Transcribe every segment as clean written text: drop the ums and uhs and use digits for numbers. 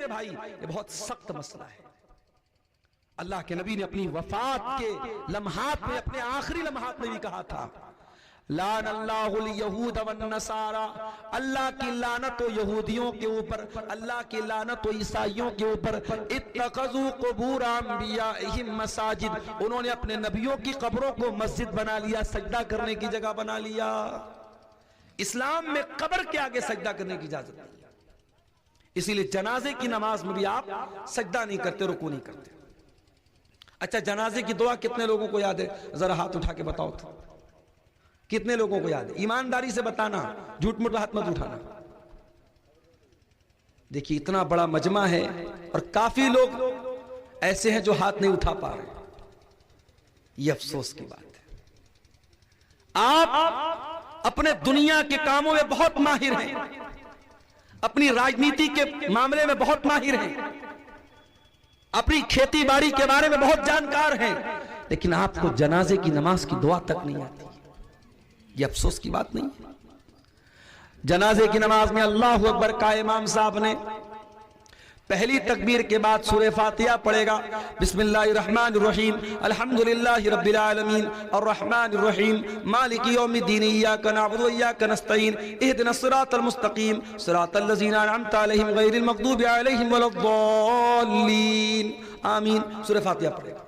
میرے بھائی یہ بہت سخت مسئلہ ہے. اللہ کے نبی نے اپنی وفات کے لمحات میں، اپنے آخری لمحات میں بھی کہا تھا لعن اللہ الیہود والنصارى، اللہ کی لعنت ہو یہودیوں کے اوپر، اللہ کی لعنت ہو عیسائیوں کے اوپر. اتخذوا قبور انبیائہم مساجد، انہوں نے اپنے نبیوں کی قبروں کو مسجد بنا لیا، سجدہ کرنے کی جگہ بنا لیا. اسلام میں قبر کے آگے سجدہ کرنے کی اجازت نہیں ہے. اسی لیے جنازے کی نماز میں بھی آپ سجدہ نہیں کرتے، رکوع نہیں کرتے. اچھا جنازے کی دعا کتنے لوگوں کو یاد ہے؟ ذرا ہاتھ اٹھا کے بتاؤ تو کتنے لوگوں کو یاد ہے؟ ایمانداری سے بتانا، جھوٹ موٹ ہاتھ مت اٹھانا. دیکھیے اتنا بڑا مجمع ہے اور کافی لوگ ایسے ہیں جو ہاتھ نہیں اٹھا پا رہے. یہ افسوس کی بات ہے. آپ اپنے دنیا کے کاموں میں بہت ماہر ہیں، اپنی راجنیتی کے معاملے میں بہت ماہر ہیں، اپنی کھیتی باڑی کے بارے میں بہت جانکار ہیں، لیکن آپ کو جنازے کی نماز کی دعا تک نہیں آتی. یہ افسوس کی بات نہیں ہے. جنازے کی نماز میں اللہ اکبر کا امام صاحب نے پہلی تکبیر کے بعد سورہ فاتحہ پڑھے گا. بسم اللہ الرحمن الرحیم الحمدللہ رب العالمین الرحمن الرحیم مالک یوم الدین ایاک نعبد و ایاک نستعین اہدنا الصراط المستقیم صراط الذین انعمت علیہم غیر المغضوب علیہم ولا الضالین آمین. سورہ فاتحہ پڑھے گا.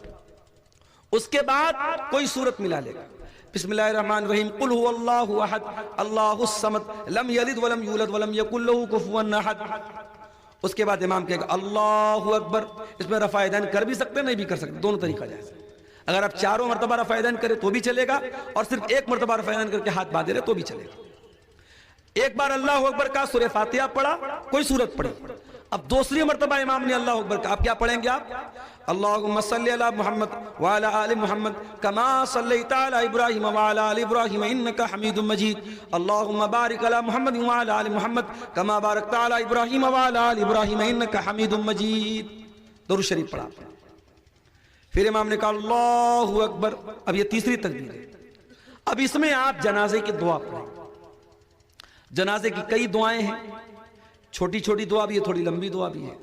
اس کے بعد کوئی سورت ملا لے گا. بسم اللہ الرحمن الرحیم قل هو اللہ احد اللہ الصمد لم یلد ولم یولد ولم یکن له کفوا احد. اس کے بعد امام کہے گا اللہ اکبر. اس میں رفع یدین کر بھی سکتے ہیں، نہیں بھی کر سکتے، دونوں طریقہ جائز ہے. اگر آپ چاروں مرتبہ رفع یدین کرے تو بھی چلے گا، اور صرف ایک مرتبہ رفع یدین کر کے ہاتھ باندھے رہے تو بھی چلے گا. ایک بار اللہ اکبر کا سورہ فاتحہ پڑھا، کوئی سورت پڑھی. اب دوسری مرتبہ امام نے اللہ اکبر کا، آپ کیا پڑھیں گے؟ آپ اللہم صلی علی محمد وعلی آل محمد کما صلیت علی ابراہیم وعلی آل ابراہیم انکا حمید مجید. اللہم بارک علی محمد وعلی آل محمد کما بارکت علی ابراہیم وعلی آل ابراہیم انکا حمید مجید. درود شریف پڑھا. پھر امام نے کہا اللہ اکبر. اب یہ تیسری تکبیر ہے. اب اس میں آپ جنازے کی دعا پڑھیں. جنازے کی کئی دعائیں ہیں، چھوٹی چھوٹی دعا بھی ہے، تھوڑی لمبی دعا بھی ہے.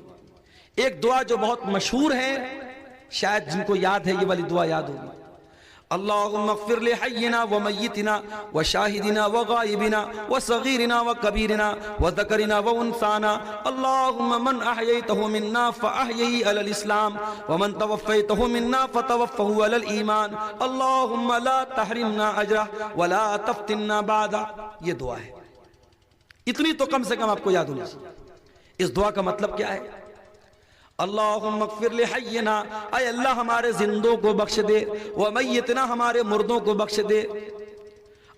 ایک دعا جو بہت مشہور ہے، شاید جن کو یاد ہے یہ والی دعا یاد ہوگی. اللہم اغفر لحینا ومیتنا وشاہدنا وغائبنا وصغیرنا وکبیرنا وذکرنا وانثانا. اللہم من احییتہ منا فاحیہی علی الاسلام ومن توفیتہ منا فتوفہ علی الایمان. اللہم لا تحرمنا اجرہ ولا تفتنا بعدہ. یہ دعا ہے. اتنی تو کم سے کم آپ کو یاد ہونی چاہیے. اس دعا کا مطلب کیا ہے؟ اللہم اغفر لحینا، اے اللہ ہمارے زندوں کو بخش دے، ومیتنا ہمارے مردوں کو بخش دے.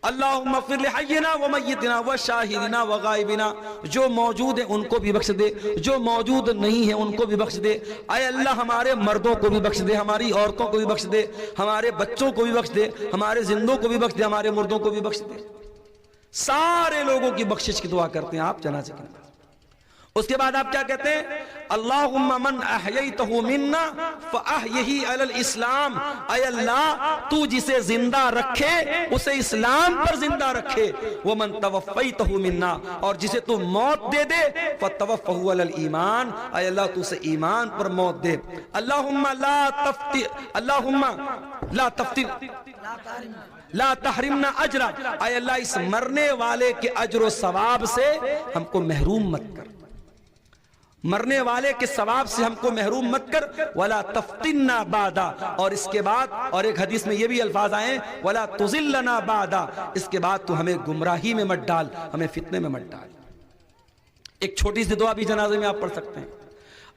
اللہم اغفر لحینا ومیتنا وشاہدنا وغائبنا، جو موجود ہیں ان کو بھی بخش دے، جو موجود نہیں ہیں ان کو بھی بخش دے. اے اللہ ہمارے مردوں کو بھی بخش دے، ہماری عورتوں کو بھی بخش دے، ہمارے بچوں کو بھی بخش دے، ہمارے زندوں کو بھی بخش دے، ہمارے مردوں کو بھی بخش دے. سارے لوگوں کی بخشش کی دعا کرتے ہیں آپ جنازے کی. اس کے بعد آپ کیا کہتے ہیں؟ اللہم من احییتہ منا فاحیہی علی الاسلام. اے اللہ تو جسے زندہ رکھے اسے اسلام پر زندہ رکھے. ومن توفیتہ منا، اور جسے تو موت دے دے فتوفہ علی الایمان. اے اللہ تو اسے ایمان پر موت دے. اللہم لا تحرمنا اجرا. اے اللہ اس مرنے والے کے اجر و ثواب سے ہم کو محروم مت کر، مرنے والے کے ثواب سے ہم کو محروم مت کر. ولا تفتنا بعدا، اور اس کے بعد اور ایک حدیث میں یہ بھی الفاظ آئے ولا تضلنا بعدا، اس کے بعد تو ہمیں گمراہی میں مت ڈال، ہمیں فتنے میں مت ڈال. ایک چھوٹی سی دعا بھی جنازے میں آپ پڑھ سکتے ہیں.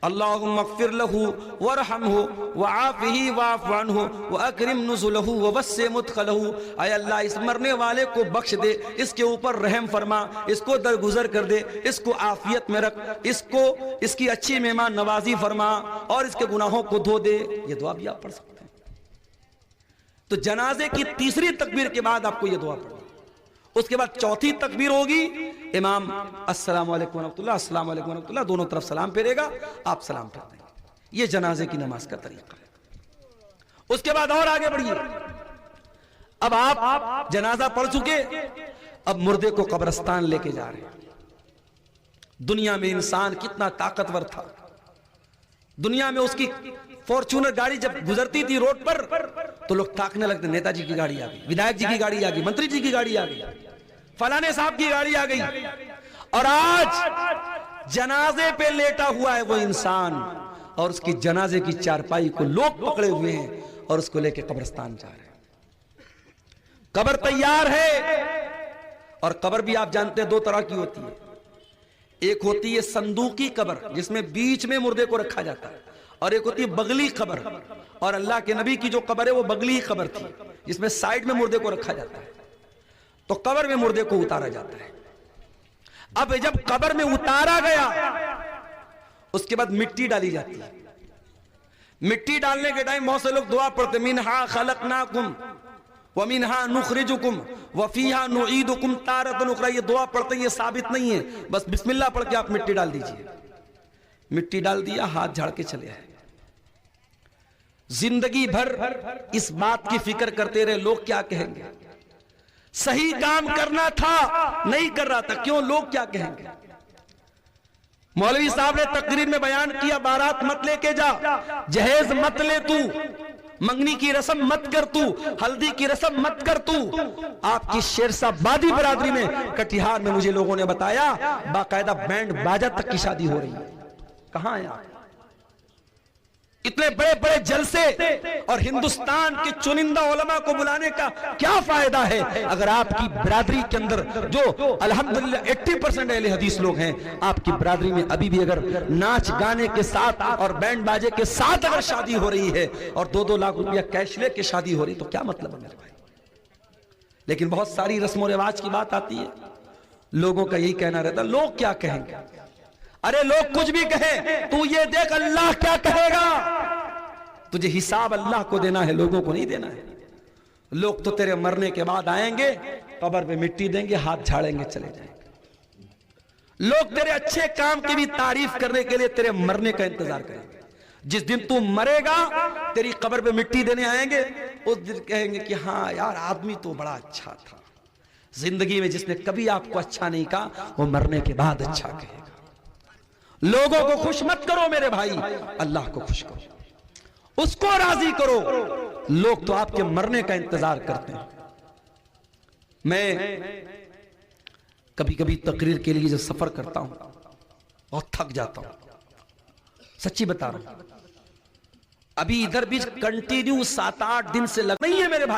اللہم اغفر لہو ورحمہ وعافہ واعف عنہ واکرم نزلہ ووسع مدخلہ. اے اللہ اس مرنے والے کو بخش دے، اس کے اوپر رحم فرما، اس کو درگزر کر دے، اس کو عافیت میں رکھ، اس کی اچھی مہمان نوازی فرما، اور اس کے گناہوں کو دھو دے. یہ دعا بھی آپ پڑھ سکتے ہیں. تو جنازے کی تیسری تکبیر کے بعد آپ کو یہ دعا پڑھیں. اس کے بعد چوتھی تکبیر ہوگی، امام السلام علیکم ورحمۃ اللہ، السلام علیکم ورحمۃ اللہ، دونوں طرف سلام پھیرے گا، آپ سلام پھیرتے ہیں. یہ جنازے کی نماز کا طریقہ ہے. اس کے بعد اور آگے بڑھیے. اب آپ جنازہ پڑھ چکے، اب مردے کو قبرستان لے کے جا رہے ہیں. دنیا میں انسان کتنا طاقتور تھا، دنیا میں اس کی فارچونر گاڑی جب گزرتی تھی روڈ پر تو لوگ تاکنے لگتے، نیتا جی کی گاڑی آ گئی، ودھائک جی کی گاڑی آ گئی، منتری جی کی گاڑی آ گئی، فلانے صاحب کی گاڑی آ گئی. اور آج جنازے پہ لیٹا ہوا ہے وہ انسان، اور اس کی جنازے کی چارپائی کو لوگ پکڑے ہوئے ہیں اور اس کو لے کے قبرستان جا رہے ہیں. قبر تیار ہے، اور قبر بھی آپ جانتے ہیں دو طرح کی ہوتی ہے. ایک ہوتی ہے صندوقی قبر جس میں بیچ میں مردے کو رکھا جاتا ہے، اور ایک ہوتی ہے بغلی قبر. اور اللہ کے نبی کی جو قبر ہے وہ بغلی قبر تھی جس میں سائیڈ میں مردے کو رکھا جاتا ہے. تو قبر میں مردے کو اتارا جاتا ہے. اب جب قبر میں اتارا گیا اس کے بعد مٹی ڈالی جاتی ہے. مٹی ڈالنے کے ٹائم بہت سے لوگ دعا پڑھتے، منہا خلقناکم ومنہا نخرجکم وفیہا نعیدکم تارۃ اخری. یہ دعا پڑھتے ہیں، یہ ثابت نہیں ہے، بس بسم اللہ پڑھ کے آپ مٹی ڈال دیجئے. مٹی ڈال دیا، ہاتھ جھاڑ کے چلے آئے. زندگی بھر اس بات کی فکر کرتے رہے لوگ کیا کہیں گے. صحیح کام کرنا تھا، نہیں کر رہا تھا، کیوں لوگ کیا کہیں گے. مولوی صاحب نے تقریر میں بیان کیا، بارات مت لے کے جا، جہیز مت لے تو، منگنی کی رسم مت کر تو، ہلدی کی رسم مت کر تو. آپ کی شیرسا بادی برادری میں کٹیہار میں مجھے لوگوں نے بتایا باقاعدہ بینڈ باجا تک کی شادی ہو رہی ہے. کہاں ہیں آپ؟ اتنے بڑے بڑے جلسے اور ہندوستان کے چنندہ علماء کو بلانے کا کیا فائدہ ہے اگر آپ کی برادری کے اندر جو الحمدللہ 80% اہل حدیث لوگ ہیں، آپ کی برادری میں ابھی بھی اگر ناچ گانے کے ساتھ اور بینڈ باجے کے ساتھ اگر شادی ہو رہی ہے اور 2-2 لاکھ روپیہ کیش لے کے شادی ہو رہی تو کیا مطلب ہے میرے بھائی. لیکن بہت ساری رسم و رواج کی بات آتی ہے، لوگوں کا یہی کہنا رہتا ہے لوگ کیا کہیں گے. ارے لوگ کچھ بھی کہیں، تو یہ دیکھ اللہ کیا کہے گا. تجھے حساب اللہ کو دینا ہے، لوگوں کو نہیں دینا ہے. لوگ تو تیرے مرنے کے بعد آئیں گے، قبر پہ مٹی دیں گے، ہاتھ جھاڑیں گے، چلے جائیں گے. لوگ تیرے اچھے کام کی بھی تعریف کرنے کے لیے تیرے مرنے کا انتظار کریں گے. جس دن تو مرے گا تیری قبر پہ مٹی دینے آئیں گے، اس دن کہیں گے کہ ہاں یار آدمی تو بڑا اچھا تھا. زندگی میں جس نے کبھی آپ کو اچھا نہیں کہا وہ مرنے کے بعد اچھا کہے گا. لوگوں کو خوش مت کرو میرے بھائی، اللہ کو خوش کرو، اس کو راضی کرو. لوگ تو آپ کے مرنے کا انتظار کرتے ہیں. میں کبھی کبھی تقریر کے لیے جب سفر کرتا ہوں بہت تھک جاتا ہوں، سچی بتا رہا ہوں. ابھی ادھر بھی کنٹینیو 7-8 دن سے لگ نہیں ہے میرے بھائی.